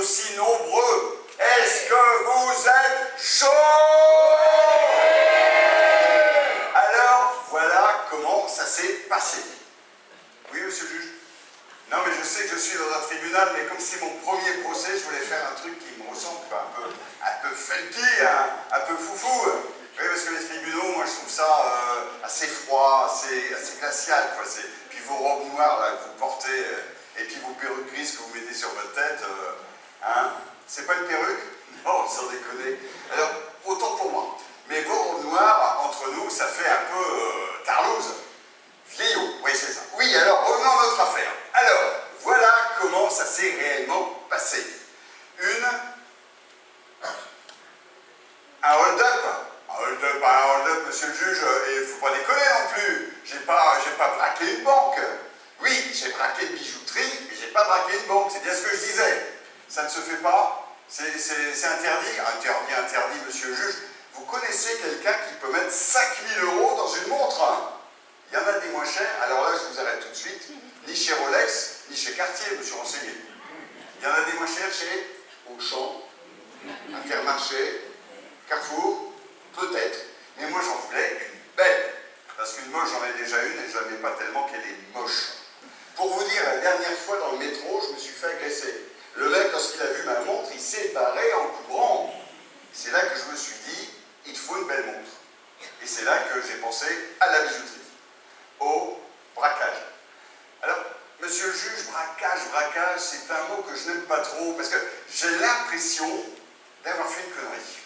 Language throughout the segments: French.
aussi nombreux. Est-ce que vous êtes chauds? Alors, voilà comment ça s'est passé. Oui, monsieur le juge? Non, mais je sais que je suis dans un tribunal, mais comme c'est mon premier procès, je voulais faire un truc qui me ressemble, quoi, un peu funky, un peu foufou. Oui, parce que les tribunaux, moi, je trouve ça assez froid, assez glacial, quoi. Puis vos robes noires, là, que vous portez, et puis vos perruques grises que vous mettez sur votre tête, hein? C'est pas une perruque? Non, sans déconner. Alors, autant pour moi. Mais vos robes noires, entre nous, ça fait un peu tarlouse. Vieillot, oui, c'est ça. Oui, alors, revenons à notre affaire. Alors, voilà comment ça s'est réellement passé. Un hold-up. Un hold-up, monsieur le juge, il ne faut pas déconner non plus. J'ai pas braqué une banque. Oui, j'ai braqué une bijouterie, mais j'ai pas braqué une banque. C'est bien ce que je disais. Ça ne se fait pas. C'est interdit. Interdit, monsieur le juge. Vous connaissez quelqu'un qui peut mettre 5 000 € dans une montre? Il y en a des moins chers. Alors là, je vous arrête tout de suite. Ni chez Rolex, ni chez Cartier, je me suis renseigné. Il y en a des moins chers chez Auchan, Intermarché, Carrefour, peut-être. Mais moi, j'en voulais une belle. Parce qu'une moche, j'en ai déjà une et je n'aimais pas tellement qu'elle est moche. Pour vous dire, la dernière fois dans le métro, je me suis fait agresser. Le mec, lorsqu'il a vu ma montre, il s'est barré en courant. C'est là que je me suis dit, il faut une belle montre. Et c'est là que j'ai pensé à la bijouterie. Au braquage. Alors, monsieur le juge, braquage, c'est un mot que je n'aime pas trop, parce que j'ai l'impression d'avoir fait une connerie.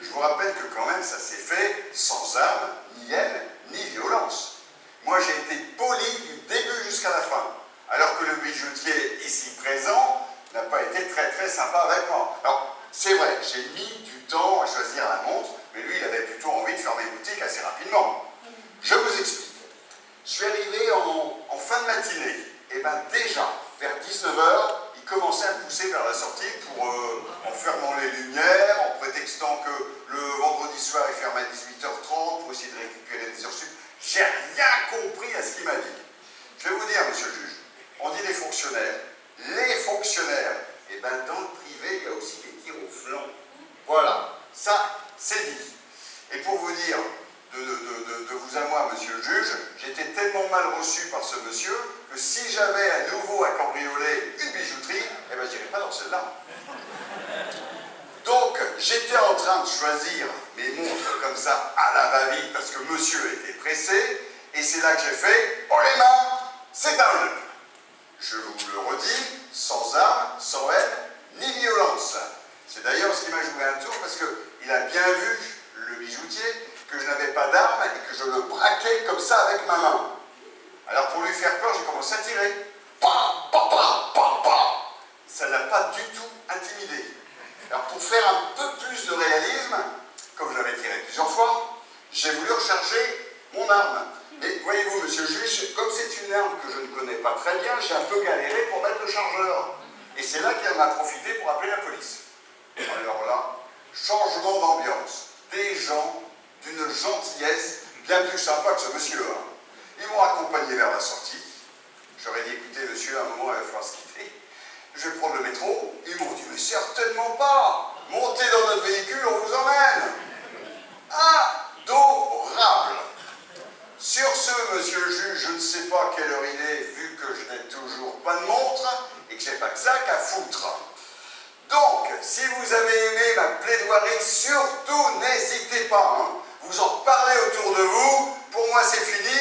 Je vous rappelle que quand même, ça s'est fait sans armes, ni haine, ni violence. Moi, j'ai été poli du début jusqu'à la fin, alors que le bijoutier ici présent n'a pas été très sympa avec moi. Alors, c'est vrai, j'ai mis du temps à choisir la montre, mais lui, il avait plutôt envie de fermer boutique assez rapidement. Je vous explique. Je suis arrivé en fin de matinée, et bien déjà, vers 19 h, il commençait à me pousser vers la sortie en fermant les lumières, en prétextant que le vendredi soir, il ferme à 18 h 30 pour essayer de récupérer des heures sup. J'ai rien compris à ce qu'il m'a dit. Je vais vous dire, monsieur le juge, on dit les fonctionnaires. Les fonctionnaires, et bien dans le privé, il y a aussi des tirs au flanc. Voilà, ça, c'est dit. Et pour vous dire, de vous à moi, monsieur le juge, j'étais tellement mal reçu par ce monsieur que si j'avais à nouveau à cambrioler une bijouterie, eh ben j'irais pas dans celle-là. Donc, j'étais en train de choisir mes montres comme ça à la va-vite parce que monsieur était pressé, et c'est là que j'ai fait, oh les mains, c'est un hold-up. Je vous le redis, sans armes, sans haine, ni violence. C'est d'ailleurs ce qui m'a joué un tour parce qu'il a bien vu, le bijoutier, que je n'avais pas d'arme et que je le braquais comme ça avec ma main. Alors pour lui faire peur, j'ai commencé à tirer. Ça ne l'a pas du tout intimidé. Alors pour faire un peu plus de réalisme, comme j'avais tiré plusieurs fois, j'ai voulu recharger mon arme. Mais voyez-vous, monsieur le juge, comme c'est une arme que je ne connais pas très bien, j'ai un peu galéré pour mettre le chargeur. Et c'est là qu'il m'a profité pour appeler la police. Alors là, changement d'ambiance. Des gens d'une gentillesse bien plus sympa que ce monsieur. Hein. Ils m'ont accompagné vers la sortie. J'aurais dit, écoutez, monsieur, à un moment, il va falloir se quitter. Je vais prendre le métro. Ils m'ont dit, mais certainement pas. Montez dans notre véhicule, on vous emmène. Adorable. Sur ce, monsieur le juge, je ne sais pas quelle heure il est, vu que je n'ai toujours pas de montre et que j'ai pas que ça qu'à foutre. Donc, si vous avez aimé ma plaidoirie, surtout n'hésitez pas. Hein. Vous en parlez autour de vous. Pour moi, c'est fini.